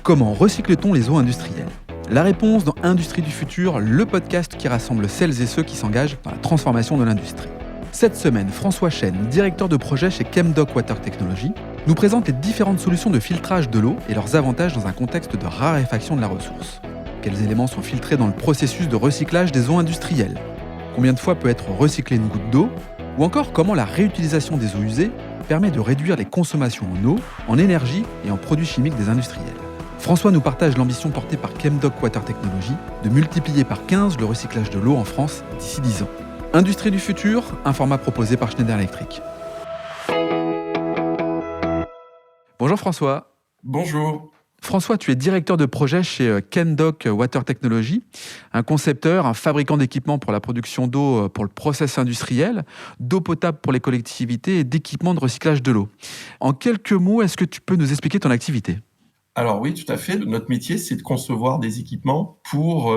Comment recycle-t-on les eaux industrielles ? La réponse dans Industrie du futur, le podcast qui rassemble celles et ceux qui s'engagent dans la transformation de l'industrie. Cette semaine, François Chêne, directeur de projet chez Chemdoc Water Technology, nous présente les différentes solutions de filtrage de l'eau et leurs avantages dans un contexte de raréfaction de la ressource. Quels éléments sont filtrés dans le processus de recyclage des eaux industrielles ? Combien de fois peut être recyclée une goutte d'eau ? Ou encore comment la réutilisation des eaux usées permet de réduire les consommations en eau, en énergie et en produits chimiques des industriels. François nous partage l'ambition portée par Chemdoc Water Technology de multiplier par 15 le recyclage de l'eau en France d'ici 10 ans. Industrie du futur, un format proposé par Schneider Electric. Bonjour François. Bonjour. François, tu es directeur de projet chez Chemdoc Water Technology, un concepteur, un fabricant d'équipements pour la production d'eau pour le process industriel, d'eau potable pour les collectivités et d'équipements de recyclage de l'eau. En quelques mots, est-ce que tu peux nous expliquer ton activité ? Alors oui, tout à fait. Notre métier, c'est de concevoir des équipements pour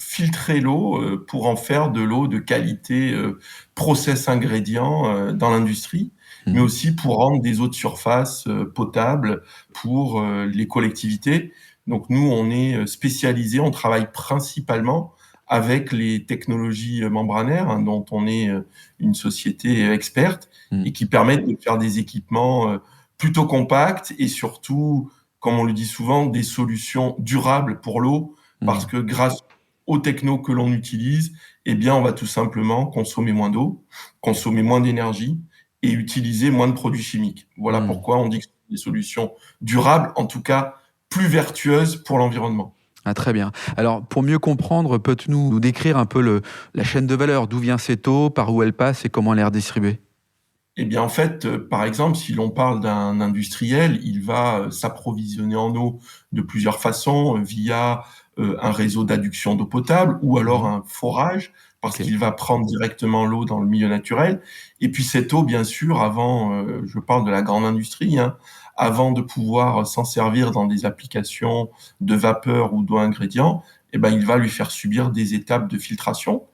filtrer l'eau, pour en faire de l'eau de qualité process ingrédient dans l'industrie, mais aussi pour rendre des eaux de surface potables pour les collectivités. Donc nous, on est spécialisé, on travaille principalement avec les technologies membranaires, dont on est une société experte et qui permettent de faire des équipements plutôt compacts et surtout, comme on le dit souvent, des solutions durables pour l'eau, parce que grâce aux technos que l'on utilise, eh bien, on va tout simplement consommer moins d'eau, consommer moins d'énergie et utiliser moins de produits chimiques. Voilà pourquoi on dit que c'est des solutions durables, en tout cas plus vertueuses pour l'environnement. Ah, très bien. Alors, pour mieux comprendre, peux-tu nous décrire un peu la chaîne de valeur ? D'où vient cette eau, par où elle passe et comment elle est redistribuée ? Eh bien, en fait, par exemple, si l'on parle d'un industriel, il va s'approvisionner en eau de plusieurs façons, via un réseau d'adduction d'eau potable ou alors un forage, parce qu'il va prendre directement l'eau dans le milieu naturel. Et puis cette eau, bien sûr, avant, je parle de la grande industrie, avant de pouvoir s'en servir dans des applications de vapeur ou d'eau ingrédient, eh ben, il va lui faire subir des étapes de filtration,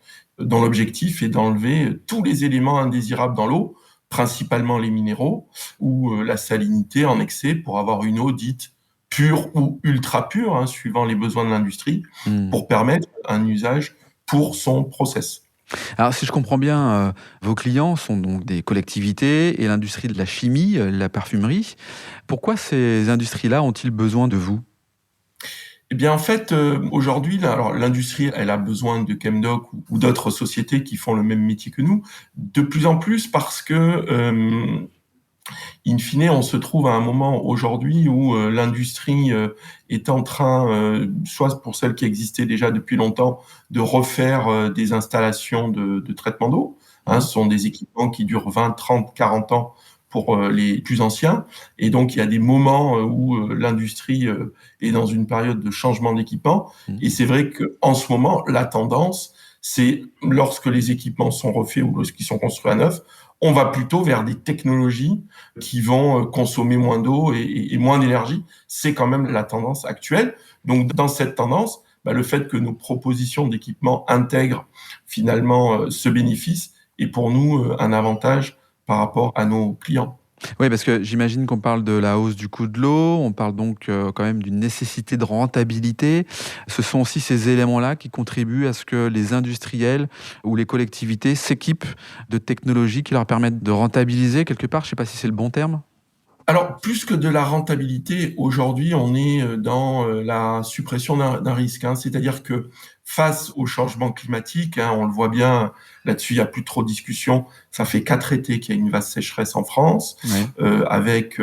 dont l'objectif est d'enlever tous les éléments indésirables dans l'eau, principalement les minéraux ou la salinité en excès pour avoir une eau dite pure ou ultra pure, suivant les besoins de l'industrie, pour permettre un usage pour son process. Alors, si je comprends bien, vos clients sont donc des collectivités et l'industrie de la chimie, la parfumerie. Pourquoi ces industries-là ont-ils besoin de vous ? Eh bien, en fait, aujourd'hui, alors, l'industrie, elle a besoin de Chemdoc ou d'autres sociétés qui font le même métier que nous, de plus en plus parce que, in fine, on se trouve à un moment aujourd'hui où l'industrie est en train, soit pour celles qui existaient déjà depuis longtemps, de refaire des installations de traitement d'eau. Ce sont des équipements qui durent 20, 30, 40 ans pour les plus anciens. Et donc, il y a des moments où l'industrie est dans une période de changement d'équipement. Et c'est vrai qu'en ce moment, la tendance, c'est lorsque les équipements sont refaits ou lorsqu'ils sont construits à neuf, on va plutôt vers des technologies qui vont consommer moins d'eau et moins d'énergie. C'est quand même la tendance actuelle. Donc, dans cette tendance, le fait que nos propositions d'équipement intègrent finalement ce bénéfice est pour nous un avantage par rapport à nos clients. Oui, parce que j'imagine qu'on parle de la hausse du coût de l'eau, on parle donc quand même d'une nécessité de rentabilité. Ce sont aussi ces éléments-là qui contribuent à ce que les industriels ou les collectivités s'équipent de technologies qui leur permettent de rentabiliser quelque part. Je ne sais pas si c'est le bon terme. Alors, plus que de la rentabilité, aujourd'hui, on est dans la suppression d'un risque. C'est-à-dire que face au changement climatique, on le voit bien, là-dessus, il n'y a plus trop de discussion. Ça fait 4 étés qu'il y a une vaste sécheresse en France, avec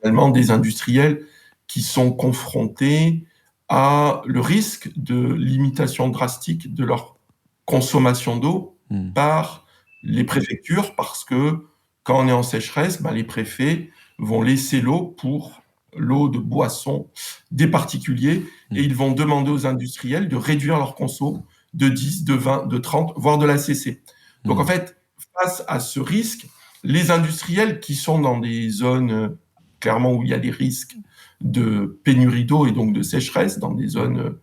finalement des industriels qui sont confrontés à le risque de limitation drastique de leur consommation d'eau par les préfectures, parce que quand on est en sécheresse, les préfets vont laisser l'eau pour l'eau de boisson des particuliers et ils vont demander aux industriels de réduire leur conso de 10, de 20, de 30, voire de la cesser. Donc en fait, face à ce risque, les industriels qui sont dans des zones clairement où il y a des risques de pénurie d'eau et donc de sécheresse, dans des zones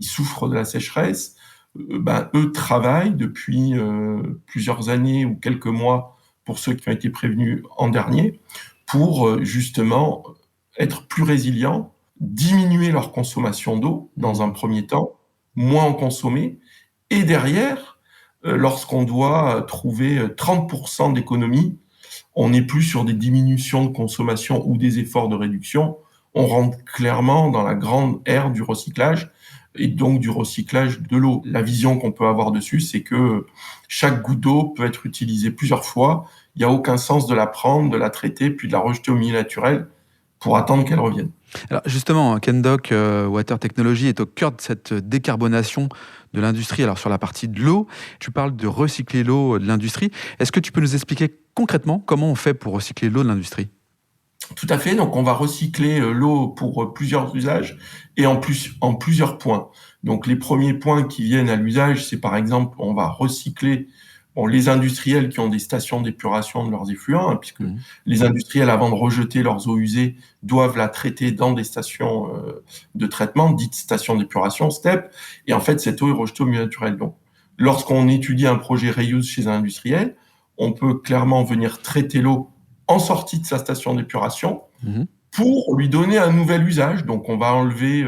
qui souffrent de la sécheresse, eux travaillent depuis plusieurs années ou quelques mois, pour ceux qui ont été prévenus en dernier, pour justement être plus résilients diminuer leur consommation d'eau dans un premier temps, moins en consommer, et derrière, lorsqu'on doit trouver 30% d'économie, on n'est plus sur des diminutions de consommation ou des efforts de réduction, on rentre clairement dans la grande ère du recyclage et donc du recyclage de l'eau. La vision qu'on peut avoir dessus, c'est que chaque goutte d'eau peut être utilisée plusieurs fois. Il n'y a aucun sens de la prendre, de la traiter, puis de la rejeter au milieu naturel pour attendre qu'elle revienne. Alors justement, Kendoc Water Technology est au cœur de cette décarbonation de l'industrie. Alors sur la partie de l'eau, tu parles de recycler l'eau de l'industrie. Est-ce que tu peux nous expliquer concrètement comment on fait pour recycler l'eau de l'industrie ? Tout à fait. Donc, on va recycler l'eau pour plusieurs usages et en plusieurs points. Donc, les premiers points qui viennent à l'usage, c'est par exemple, on va recycler les industriels qui ont des stations d'épuration de leurs effluents, puisque les industriels, avant de rejeter leurs eaux usées, doivent la traiter dans des stations de traitement, dites stations d'épuration, STEP. Et en fait, cette eau est rejetée au milieu naturel. Donc, lorsqu'on étudie un projet reuse chez un industriel, on peut clairement venir traiter l'eau en sortie de sa station d'épuration pour lui donner un nouvel usage. Donc, on va enlever,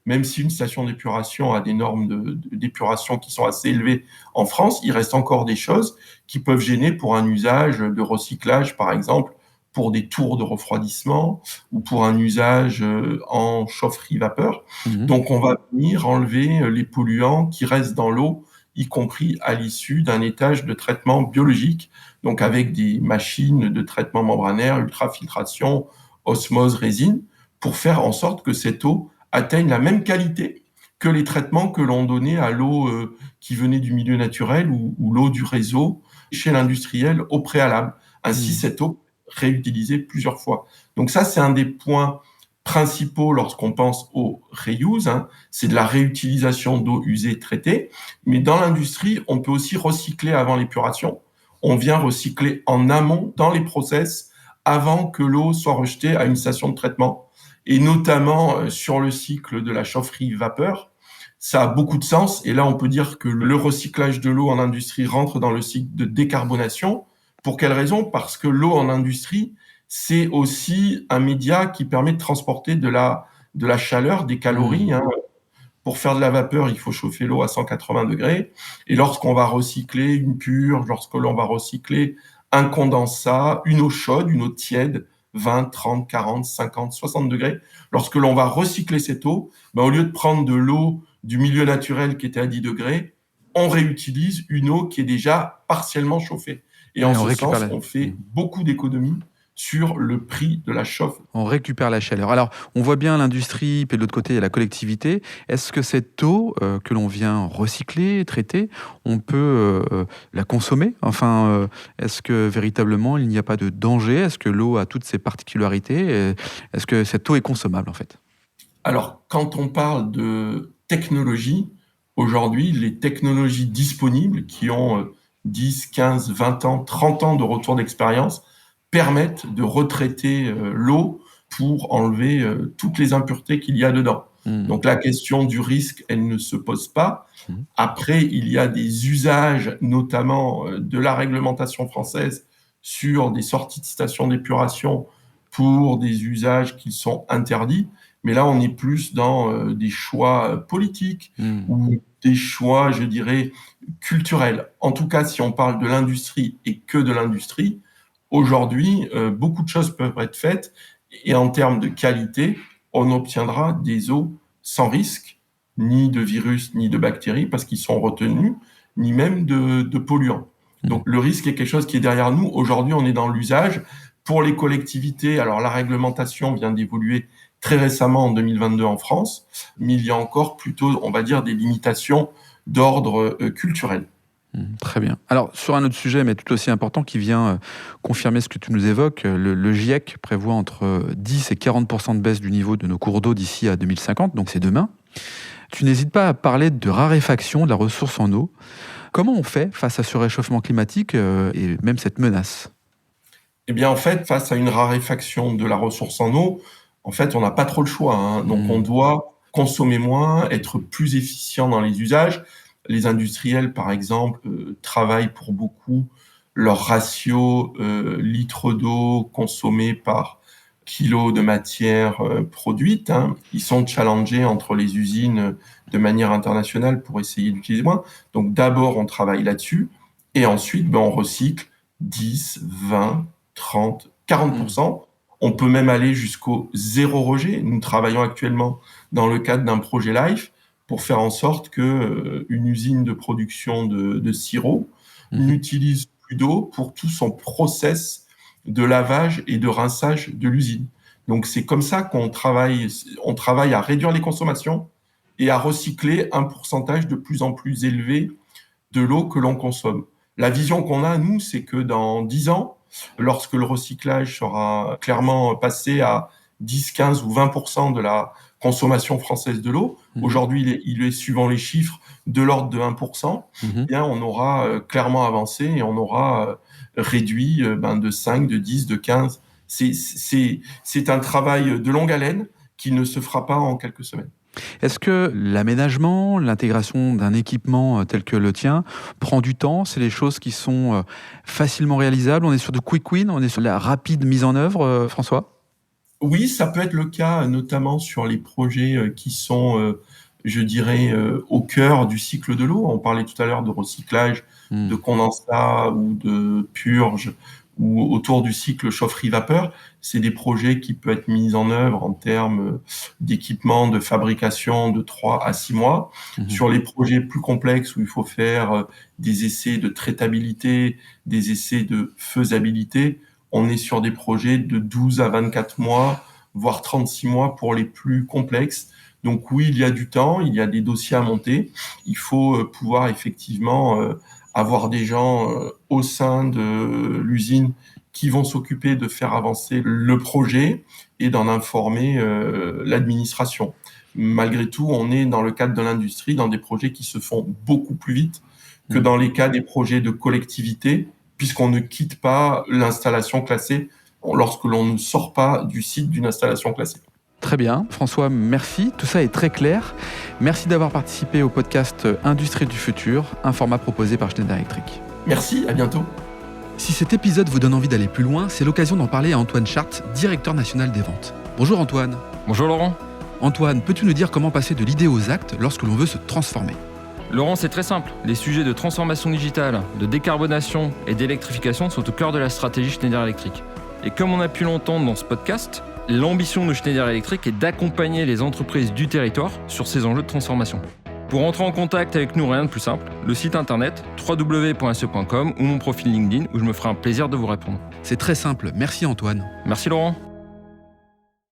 même si une station d'épuration a des normes d'épuration qui sont assez élevées en France, il reste encore des choses qui peuvent gêner pour un usage de recyclage, par exemple, pour des tours de refroidissement ou pour un usage en chaufferie vapeur. Donc, on va venir enlever les polluants qui restent dans l'eau, y compris à l'issue d'un étage de traitement biologique, donc avec des machines de traitement membranaire, ultrafiltration, osmose, résine, pour faire en sorte que cette eau atteigne la même qualité que les traitements que l'on donnait à l'eau qui venait du milieu naturel ou l'eau du réseau chez l'industriel au préalable. Ainsi, cette eau réutilisée plusieurs fois. Donc ça, c'est un des points principaux lorsqu'on pense au reuse, c'est de la réutilisation d'eau usée traitée. Mais dans l'industrie, on peut aussi recycler avant l'épuration. On vient recycler en amont dans les process avant que l'eau soit rejetée à une station de traitement. Et notamment sur le cycle de la chaufferie vapeur, ça a beaucoup de sens. Et là, on peut dire que le recyclage de l'eau en industrie rentre dans le cycle de décarbonation. Pour quelle raison ? Parce que l'eau en industrie, c'est aussi un média qui permet de transporter de la chaleur, des calories. Pour faire de la vapeur, il faut chauffer l'eau à 180 degrés. Et lorsqu'on va recycler une purge, lorsque l'on va recycler un condensat, une eau chaude, une eau tiède, 20, 30, 40, 50, 60 degrés, lorsque l'on va recycler cette eau, au lieu de prendre de l'eau du milieu naturel qui était à 10 degrés, on réutilise une eau qui est déjà partiellement chauffée. Et en ce sens, on fait beaucoup d'économies sur le prix de la chauffe. On récupère la chaleur. Alors, on voit bien l'industrie, puis de l'autre côté, il y a la collectivité. Est-ce que cette eau que l'on vient recycler, traiter, on peut la consommer ? Enfin, est-ce que véritablement, il n'y a pas de danger ? Est-ce que l'eau a toutes ses particularités ? Est-ce que cette eau est consommable, en fait ? Alors, quand on parle de technologie, aujourd'hui, les technologies disponibles qui ont 10, 15, 20 ans, 30 ans de retour d'expérience permettent de retraiter l'eau pour enlever toutes les impuretés qu'il y a dedans. Donc la question du risque, elle ne se pose pas. Après, il y a des usages, notamment de la réglementation française sur des sorties de stations d'épuration pour des usages qui sont interdits. Mais là, on est plus dans des choix politiques ou des choix, je dirais, culturels. En tout cas, si on parle de l'industrie et que de l'industrie, aujourd'hui, beaucoup de choses peuvent être faites et en termes de qualité, on obtiendra des eaux sans risque, ni de virus, ni de bactéries, parce qu'ils sont retenus, ni même de polluants. Donc le risque est quelque chose qui est derrière nous. Aujourd'hui, on est dans l'usage. Pour les collectivités, alors la réglementation vient d'évoluer très récemment en 2022 en France, mais il y a encore plutôt, on va dire, des limitations d'ordre culturel. Très bien. Alors, sur un autre sujet, mais tout aussi important, qui vient confirmer ce que tu nous évoques, le GIEC prévoit entre 10 et 40% de baisse du niveau de nos cours d'eau d'ici à 2050, donc c'est demain. Tu n'hésites pas à parler de raréfaction de la ressource en eau. Comment on fait face à ce réchauffement climatique et même cette menace ? Eh bien, en fait, face à une raréfaction de la ressource en eau, en fait, on n'a pas trop le choix. Donc, on doit consommer moins, être plus efficient dans les usages. Les industriels, par exemple, travaillent pour beaucoup leur ratio litres d'eau consommés par kilos de matière produite. Ils sont challengés entre les usines de manière internationale pour essayer d'utiliser moins. Donc d'abord, on travaille là-dessus et ensuite, on recycle 10, 20, 30, 40%. On peut même aller jusqu'au zéro rejet. Nous travaillons actuellement dans le cadre d'un projet LIFE pour faire en sorte que une usine de production de sirop n'utilise plus d'eau pour tout son process de lavage et de rinçage de l'usine. Donc c'est comme ça qu'on travaille. On travaille à réduire les consommations et à recycler un pourcentage de plus en plus élevé de l'eau que l'on consomme. La vision qu'on a, nous, c'est que dans 10 ans, lorsque le recyclage sera clairement passé à 10, 15 ou 20% de la consommation française de l'eau, aujourd'hui, il est, suivant les chiffres, de l'ordre de 1%, bien, on aura clairement avancé et on aura réduit de 5, de 10, de 15. C'est un travail de longue haleine qui ne se fera pas en quelques semaines. Est-ce que l'aménagement, l'intégration d'un équipement tel que le tien prend du temps? C'est des choses qui sont facilement réalisables? On est sur du quick win? On est sur la rapide mise en œuvre, François? Oui, ça peut être le cas, notamment sur les projets qui sont, je dirais, au cœur du cycle de l'eau. On parlait tout à l'heure de recyclage, de condensat ou de purge, ou autour du cycle chaufferie-vapeur. C'est des projets qui peuvent être mis en œuvre en termes d'équipement, de fabrication de 3 à 6 mois. Sur les projets plus complexes où il faut faire des essais de traitabilité, des essais de faisabilité, on est sur des projets de 12 à 24 mois, voire 36 mois pour les plus complexes. Donc oui, il y a du temps, il y a des dossiers à monter. Il faut pouvoir effectivement avoir des gens au sein de l'usine qui vont s'occuper de faire avancer le projet et d'en informer l'administration. Malgré tout, on est dans le cadre de l'industrie, dans des projets qui se font beaucoup plus vite que dans les cas des projets de collectivité, puisqu'on ne quitte pas l'installation classée lorsque l'on ne sort pas du site d'une installation classée. Très bien. François, merci. Tout ça est très clair. Merci d'avoir participé au podcast Industrie du futur, un format proposé par Schneider Electric. Merci, à bientôt. Si cet épisode vous donne envie d'aller plus loin, c'est l'occasion d'en parler à Antoine Chart, directeur national des ventes. Bonjour Antoine. Bonjour Laurent. Antoine, peux-tu nous dire comment passer de l'idée aux actes lorsque l'on veut se transformer ? Laurent, c'est très simple. Les sujets de transformation digitale, de décarbonation et d'électrification sont au cœur de la stratégie Schneider Electric. Et comme on a pu l'entendre dans ce podcast, l'ambition de Schneider Electric est d'accompagner les entreprises du territoire sur ces enjeux de transformation. Pour entrer en contact avec nous, rien de plus simple, le site internet www.se.com ou mon profil LinkedIn où je me ferai un plaisir de vous répondre. C'est très simple. Merci Antoine. Merci Laurent.